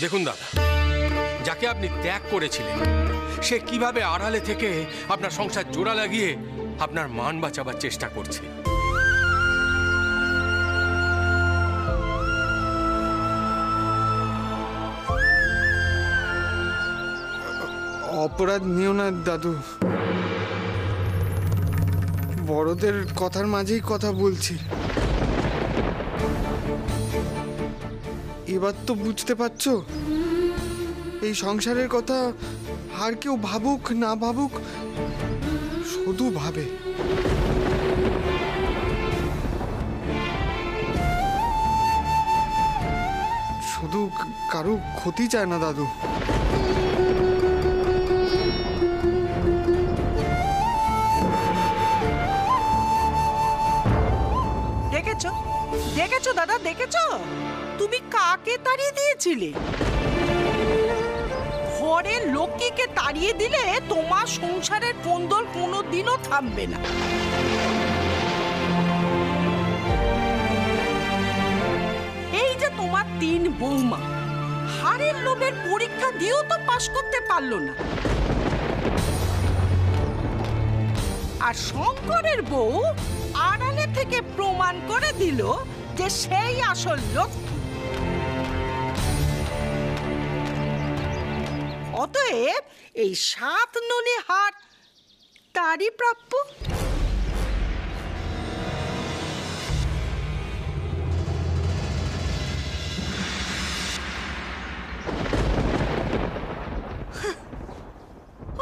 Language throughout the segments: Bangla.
দেখুন দাদা, যাকে আপনি ত্যাগ করেছিলেন সে কিভাবে আড়ালে থেকে আপনার সংসার জোড়া লাগিয়ে আপনার মান বাঁচাবার চেষ্টা করছে। অপরাধ নিও না দাদু, বড়দের কথার মাঝেই কথা বলছি। এবার তো বুঝতে পারছো, এই সংসারের কথা আর কেউ ভাবুক না ভাবুক শুধু ভাবে। শুধু কারো ক্ষতি চায় না দাদু। দেখেছো দেখেছো দাদা, দেখেছো তুমি কাকে তাড়িয়ে দিয়েছিলে? ঘরের লক্ষ্মীকে তাড়িয়ে দিলে তোমার সংসারের কোন্দল কোনোদিনও থামবে না। এই যে তোমার 3 বৌমা হারের লোভের পরীক্ষা দিয়েও তো পাশ করতে পারলো না, আর শঙ্করের বউ আড়ালে থেকে প্রমাণ করে দিল যে সেই আসল লক্ষ্মী। অতএব এই 7 ননি হার তারই প্রাপ্য।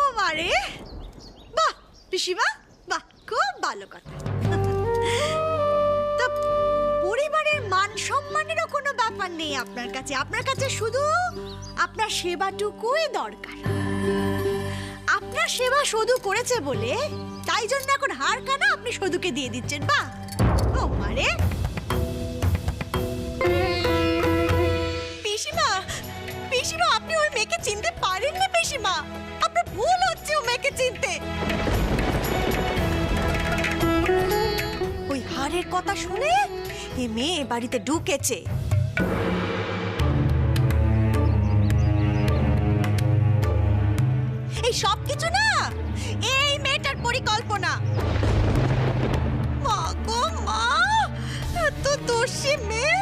ও মারে, বাহ পিসিমা, বাহ, খুব ভালো কথা। তো পরিবারের মান সম্মানেরও কোনো ব্যাপার নেই আপনার কাছে, আপনার কাছে শুধু আপনার সেবাটুকুই দরকার। আপনার সেবা শুধু করেছে বলে তাই জন্য এখন হার কানা আপনি শুধুকে দিয়ে দিচ্ছেন। বাহ, ও মারে। পিসিমা, পিসিমা আপনি ওই মেয়েকে চিনতে পারেন না পিসিমা, আপনার ভুল হচ্ছে ও মেয়েকে চিনতে। ওই হারের কথা শুনে এই মেয়ে এ বাড়িতে ঢুকেছে। এই সব কিছু না এই মেয়েটার পরিকল্পনা। মা গো মা, এত দোষী মেয়ে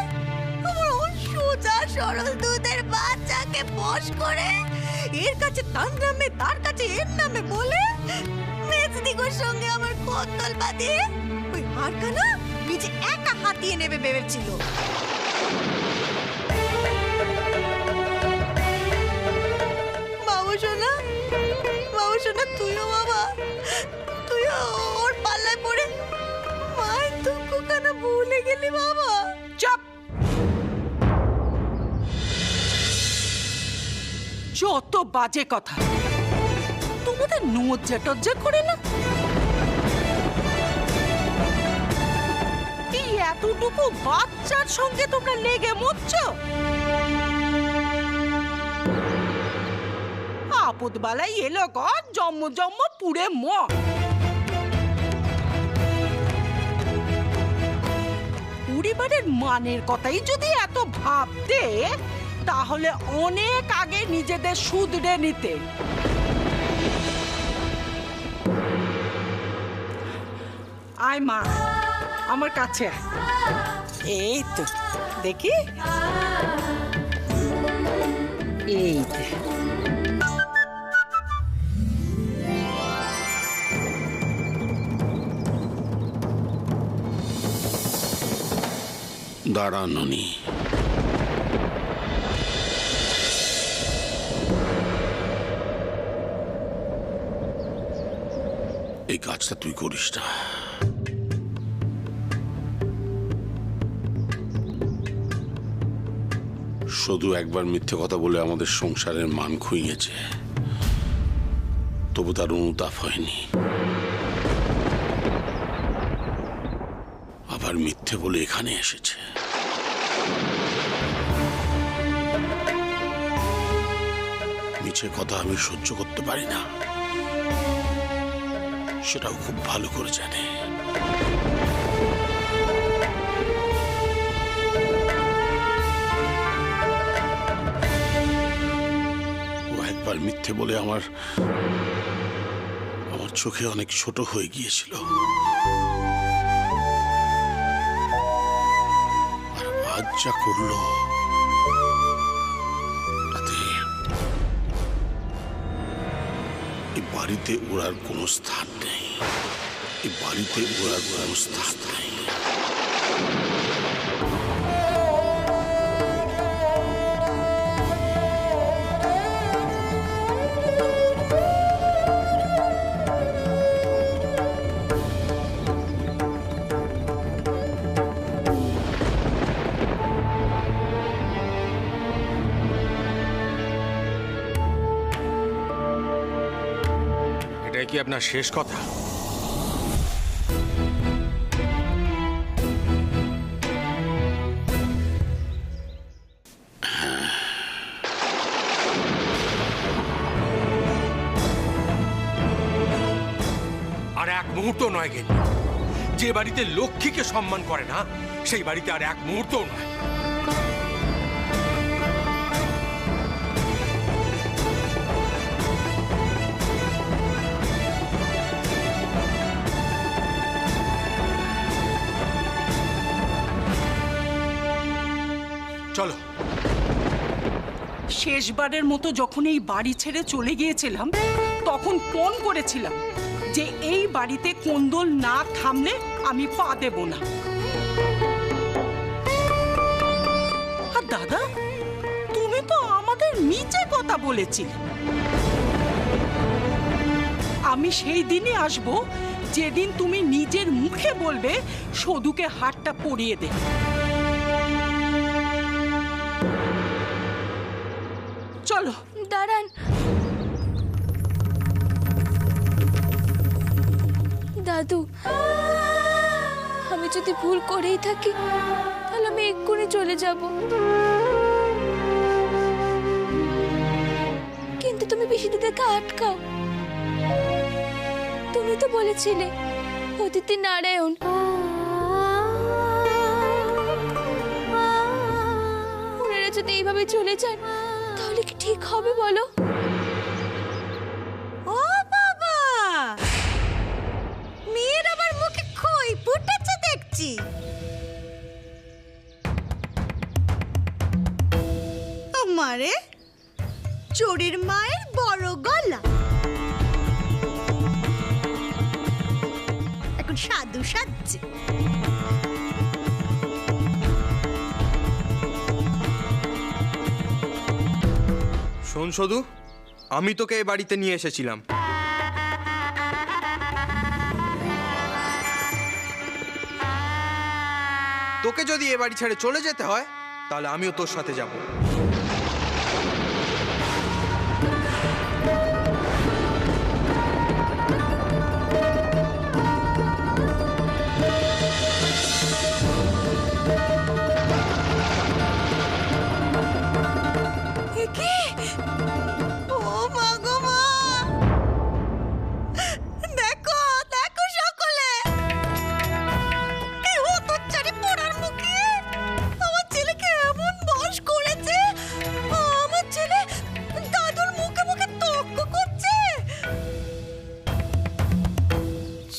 আমার সোজা সরল দুধের বাচ্চাকে বশ করে এর কাছে তার নামে তার কাছে এর নামে বলে মেজদিগোর সঙ্গে আমার কোতল বাঁধে ওই হারখানা নিজে একা হাতিয়ে নেবে ভেবেছিল। বাবু সোনা, বাবু সোনা, তুইও বাবা, তুইও ওর পাল্লায় পড়ে মায়ের দুঃখ কেন ভুলে গেলি বাবা? চুপ! যত বাজে কথা, তোমাদের লজ্জা টজ্জা করে না? এই এতটুকু বাচ্চার সঙ্গে তোমরা লেগে মরছ? আপদ বালাই এলো ঘর, জন্ম জন্ম পুড়ে মর। পরিবারের মানের কথাই যদি এত ভাবতে, তাহলে অনেক আগে নিজেদের শুধরে নিতে। আয় মা, আমার কাছে আয়। এই তো দেখি, এই দাঁড়া ননি, এই কাজটা তুই করিস না। শুধু একবার মিথ্যে কথা বলে আমাদের সংসারের মান খুইয়েছে, তবু তার অনুতাপ হয়নি। আবার মিথ্যে বলে এখানে এসেছে। মিছে কথা আমি সহ্য করতে পারি না, সেটাও খুব ভালো করে জানে। একবার মিথ্যে বলে আমার চোখে অনেক ছোট হয়ে গিয়েছিল। আর আজ যা করলো তাতে এই বাড়িতে ওর আর কোনো স্থান নেই। এই বাড়িতে ওর আর কোনো স্থান নেই। এটাই কি আপনার শেষ কথা? আর এক মুহূর্ত নয় গেল, যে বাড়িতে লক্ষ্মীকে সম্মান করে না সেই বাড়িতে আর এক মুহূর্ত নয়। চলো। শেষবারের মতো যখন এই বাড়ি ছেড়ে চলে গিয়েছিলাম তখন ফোন করেছিলাম যে এই বাড়িতে কোন্দল না থামলে আমি পা দেব না। আর দাদা, তুমি তো আমাদের নিচে কথা বলেছিলে। আমি সেই দিনে আসব যেদিন তুমি নিজের মুখে বলবে সদুকে হাতটা পরিয়ে দে। চলো। দাঁড়ান, দাদু, আমি যদি ভুল করেই থাকি তাহলে আমি এক্ষুনি চলে যাব। কিন্তু তুমি পিসিদিদাকে আটকাও। তুমি তো বলেছিলে অতিথি নারায়ণ। ওনারা যদি এইভাবে চলে যান তাহলে কি ঠিক হবে বলো? ও বাবা, মেয়ের আবার মুখে খই ফুটেছে দেখছি। আমারে চোরের মায়ের বড় গলা, এখন সাধু সাজছে। শোন সদু, আমি তোকে এই বাড়িতে নিয়ে এসেছিলাম। তোকে যদি এ বাড়ি ছেড়ে চলে যেতে হয় তাহলে আমিও তোর সাথে যাব।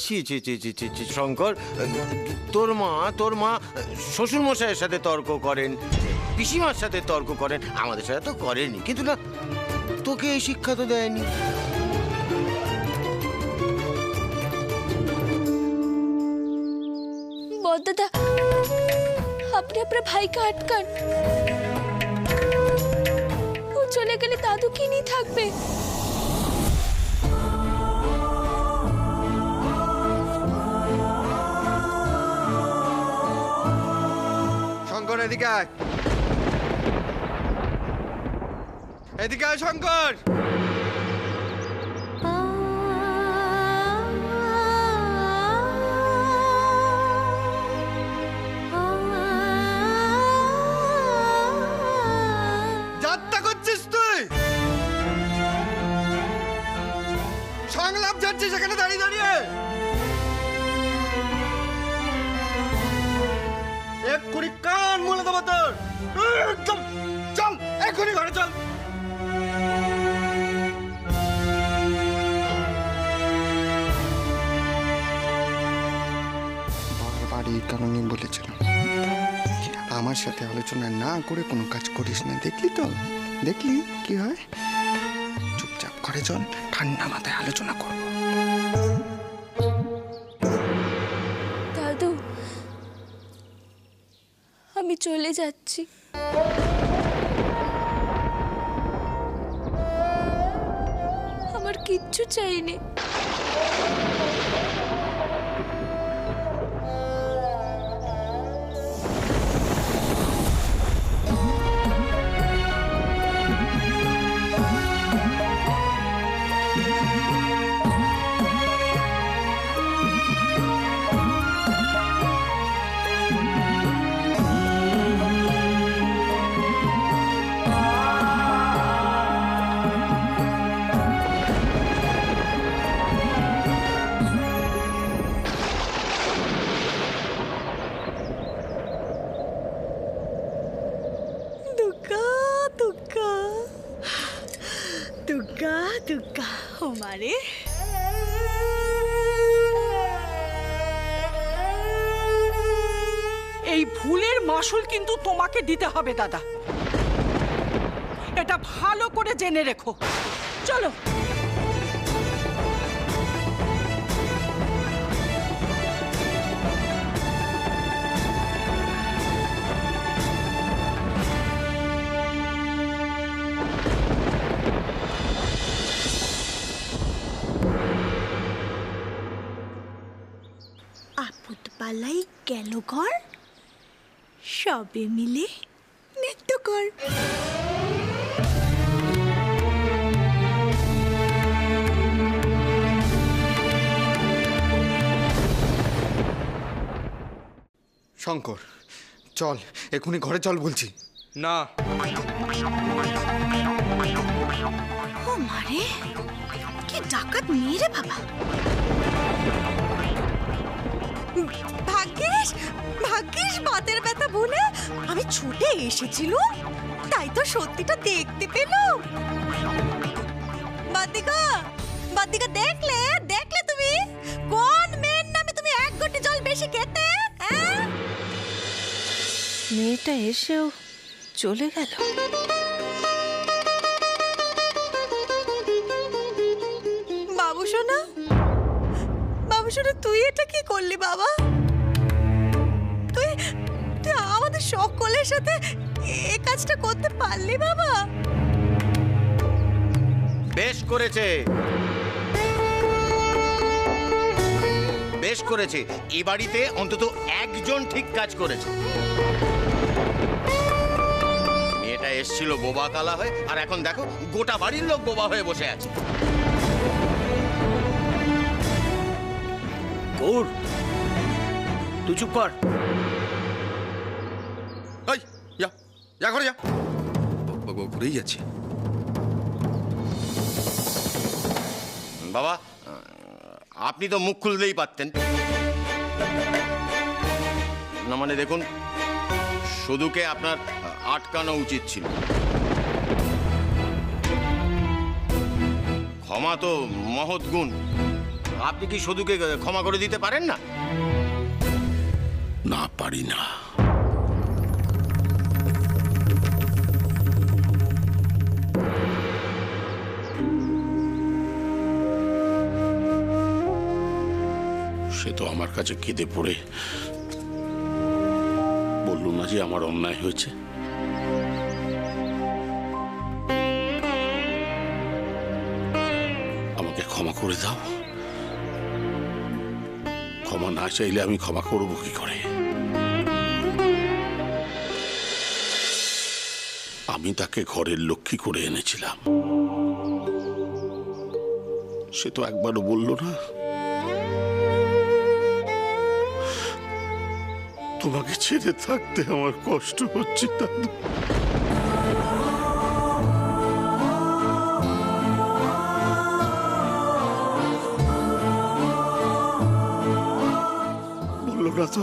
ছি ছি ছি ছি ছি ছি শঙ্কর, তোর মা শ্বশুর মশাইয়ের সাথে তর্ক করেন, পিসিমার সাথে তর্ক করেন, আমাদের সাথে তো করেনি। কিন্তু না, তোকে এই শিক্ষা তো দেয়নি। বড়দাদা, আপনি আপনার ভাইকে আটকান। ও চলে গেলে দাদু কি নিয়ে থাকবে? শঙ্কর, এদিকে আয়। এদিকে আয় শঙ্কর। যাত্রা করছিস তুই? সংলাপ যাচ্ছিস সেখানে দাঁড়িয়ে দাঁড়িয়ে? এক্ষুনি কান মুলে দেবো তোর। একদম চল, এক্ষুনি ঘরে চল। কারণেই বলেছিলাম আমার সাথে আলোচনা না করে কোনো কাজ করিস না। দেখলি তো, দেখলি কি হয়? চুপচাপ ঘরে চল, ঠান্ডা মাথায় আলোচনা করবো। দাদু, আমি চলে যাচ্ছি। আমার কিচ্ছু চাইনি। দুর্গা দুর্গা দুর্গা দুর্গা হমারে এই ভুলের মাসুল কিন্তু তোমাকে দিতে হবে দাদা, এটা ভালো করে জেনে রেখো। চলো। আপদ পালাই গেল ঘর, সবে মিলে নৃত্য কর। শঙ্কর, চল এক্ষুনি ঘরে চল বলছি। না, ও মারে, কি ডাকাত মেয়ে রে বাবা! ভাগ্যিস ভাগ্যিস বাতের ব্যথা বলে আমি ছুটে এসেছিল, তাই তো সত্যিটা দেখতে পেলাম। বাদিকা বাদিকা, দেখলে দেখলে তুমি কোন মেয়ের নামে তুমি এক ঘটি জল বেশি খেতে? মেয়েটা এসেও চলে গেল। বাবু সোনা, বাবু সোনা, তুই এটা কি করলি বাবা? তুই তুই আমাদের সকলের সাথে এই কাজটা করতে পারলি বাবা? বেশ করেছে, বেশ করেছে। এ বাড়িতে অন্তত একজন ঠিক কাজ করেছে। মেয়েটা এসছিল বোবা কালা হয়ে, আর এখন দেখো গোটা বাড়ির লোক বোবা হয়ে বসে আছে। গৌর, তুই চুপ কর। এই, যা যা ঘরে যা। ঘুরেই যাচ্ছে। বাবা, আপনি তো মুখ খুললেই পারতেন না। মানে দেখুন, শুধুকে আপনার আটকানো উচিত ছিল। ক্ষমা তো মহৎ গুণ। আপনি কি শুধুকে ক্ষমা করে দিতে পারেন না? না, পারি না। সে তো আমার কাছে কেঁদে পড়ে বলল না যে আমার অন্যায় হয়েছে। আমাকে ক্ষমা করে দাও। ক্ষমা না চাইলে আমি ক্ষমা করব কি করে? আমি তাকে ঘরের লক্ষ্মী করে এনেছিলাম, সে তো একবারও বলল না তোমাকে ছেড়ে থাকতে আমার কষ্ট হচ্ছে দাদু। বললো না তো,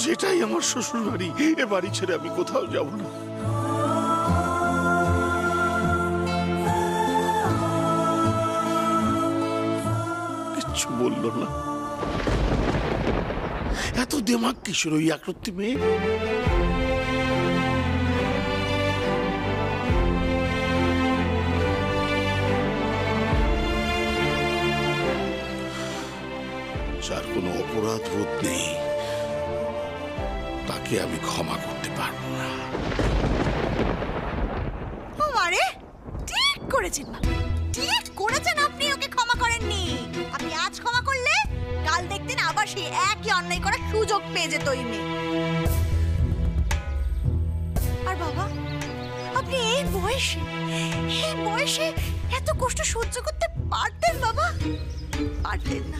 যেটাই আমার শ্বশুর বাড়ি, এ বাড়ি ছেড়ে আমি কোথাও যাব না। কিচ্ছু বললো না। এত দেমাগ কিশোর ওই একরত্তি মেয়ে? যার কোনো অপরাধ বোধ নেই তাকে আমি ক্ষমা করতে পারবো না। আরে ঠিক করেছেন বাবা, ঠিক করেছেন। আপনি ওকে ক্ষমা করেননি। আপনি আজ ক্ষমা করলে কাল দেখতেন আবার সেই একই অন্যায় করার সুযোগ পেয়ে যেত ওই মেয়ে। আর বাবা, আপনি এই বয়সে এত কষ্ট সহ্য করতে পারতেন বাবা? পারতেন না।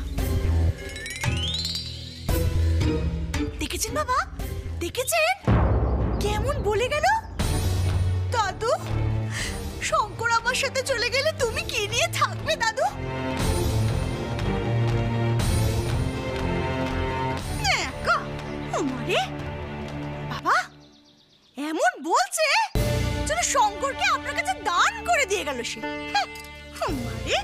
দেখেছেন বাবা, দেখেছেন কেমন বলে গেল? দাদু, শঙ্কর আমার সাথে চলে গেলে তুমি কি নিয়ে থাকবে দাদু? বাবা এমন বলছে যেন শঙ্করকে আপনার কাছে দান করে দিয়ে গেল সে। আমারে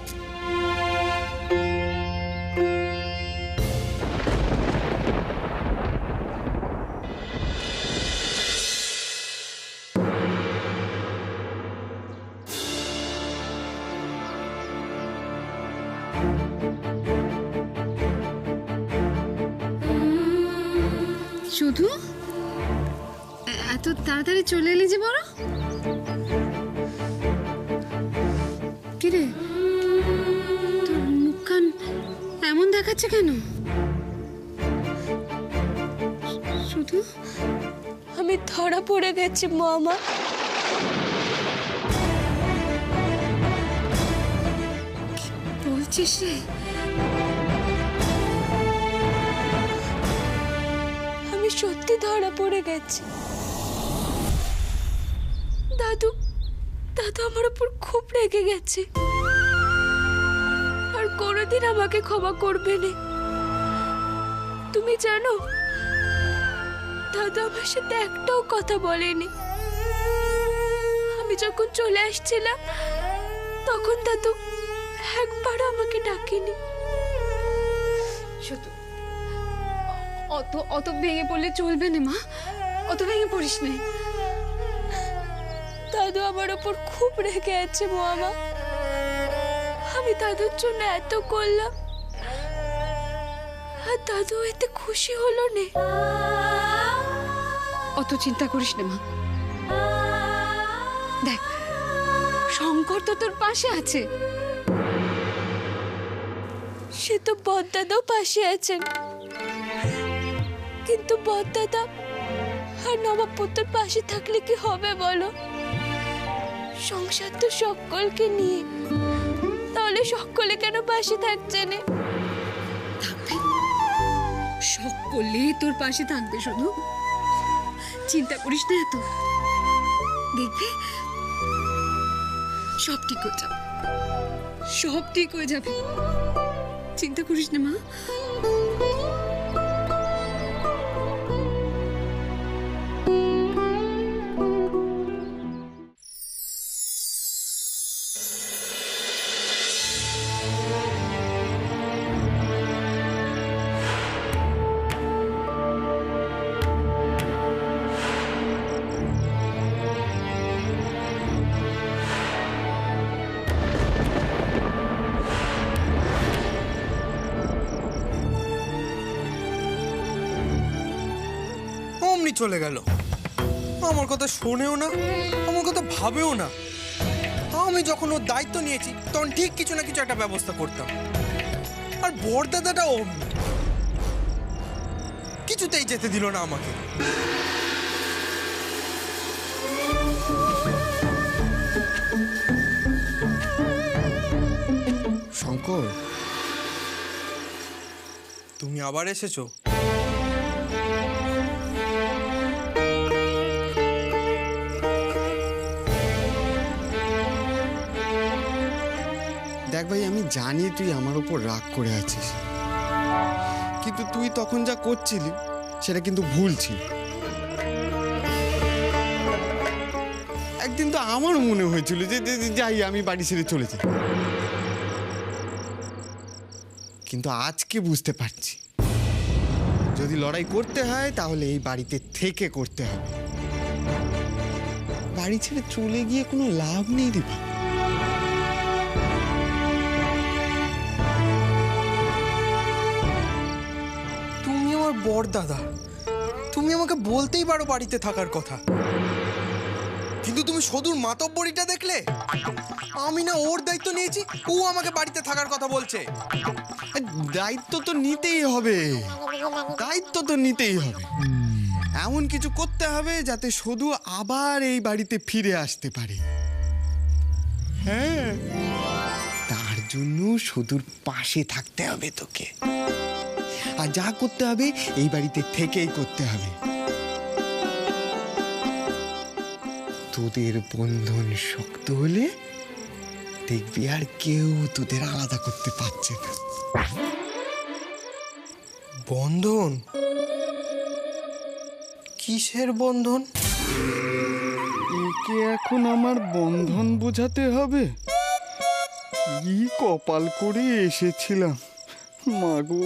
শুধু এত তাড়াতাড়ি চলে এলি যে বড়? কিরে, তোর মুখখান এমন দেখাচ্ছে কেন? শুধু আমি ধরা পড়ে গেছি মামা। বলছিস রে? আমি সত্যি ধরা পড়ে গেছি। দাদু আমার উপর খুব রেগে গেছে আর কোনোদিন আমাকে ক্ষমা করবে না। তুমি জানো, দাদু আমার সাথে একটাও কথা বলেনি। আমি যখন চলে আসছিলাম তখন দাদু একবারও আমাকে ডাকেনি। শুধু অত ভেঙে পড়লে চলবে না মা, অত ভেঙে পড়িস না। দাদু আমার ওপর খুব রেগে আছে মামা। আমি দাদুর জন্য এত করলাম আর দাদু এতে খুশি হলো না। অত চিন্তা করিস না মা। দেখ, শঙ্কর তো তোর পাশে আছে। সে তো বড়দাদাও পাশে আছেন, কিন্তু বড়দাদা আর নবাবপুত্রের পাশে থাকলে কি হবে বলো? সংসার তো সকলকে নিয়ে, তাহলে সকলে কেন পাশে থাকছে না? থাকবে, সকলে তোর পাশে থাকবে। শুধু চিন্তা করিস না এত, দেখবে সব ঠিক হয়ে যাবে, সব ঠিক হয়ে যাবে। চিন্তা করিস না মা। অমনি চলে গেল, আমার কথা শোনেও না, আমার কথা ভাবেও না। আমি যখন ওর দায়িত্ব নিয়েছি তখন ঠিক কিছু না কিছু একটা ব্যবস্থা করতাম। আর বড়দাদাটা অমনি কিছুতেই যেতে দিল না আমাকে। শঙ্কর, তুমি আবার এসেছো? দেখ ভাই, আমি জানি তুই আমার উপর রাগ করে আছিস, কিন্তু তুই তখন যা করছিলি সেটা কিন্তু ভুল ছিল। একদিন তো আমার মনে হয়েছিল যে যাই, আমি বাড়ি ছেড়ে চলে যাই, কিন্তু আজকে বুঝতে পারছি যদি লড়াই করতে হয় তাহলে এই বাড়িতে থেকে করতে হবে। বাড়ি ছেড়ে চলে গিয়ে কোনো লাভ নেই দীপা। তুমি আমার বড়দাদা, তুমি আমাকে বলতেই পারো বাড়িতে থাকার কথা, কিন্তু তুমি সদুর মাতব্বরিটা দেখলে? আমি না ওর দায়িত্ব নিয়েছি, ও আমাকে বাড়িতে থাকার কথা বলছে। দায়িত্ব তো নিতেই হবে, দায়িত্ব তো নিতেই হবে। এমন কিছু করতে হবে যাতে শুধু আবার এই বাড়িতে ফিরে আসতে পারে। হ্যাঁ, তার জন্য শুধুর পাশে থাকতে হবে তোকে, আর যা করতে হবে এই বাড়িতে থেকেই করতে হবে। তোদের বন্ধন শক্ত হলে দেখবি আর কেউ তোদের আলাদা করতে পারছে না। বন্ধন? কিসের বন্ধন? একে এখন আমার বন্ধন বোঝাতে হবে? কি কপাল করে এসেছিলাম মাগো।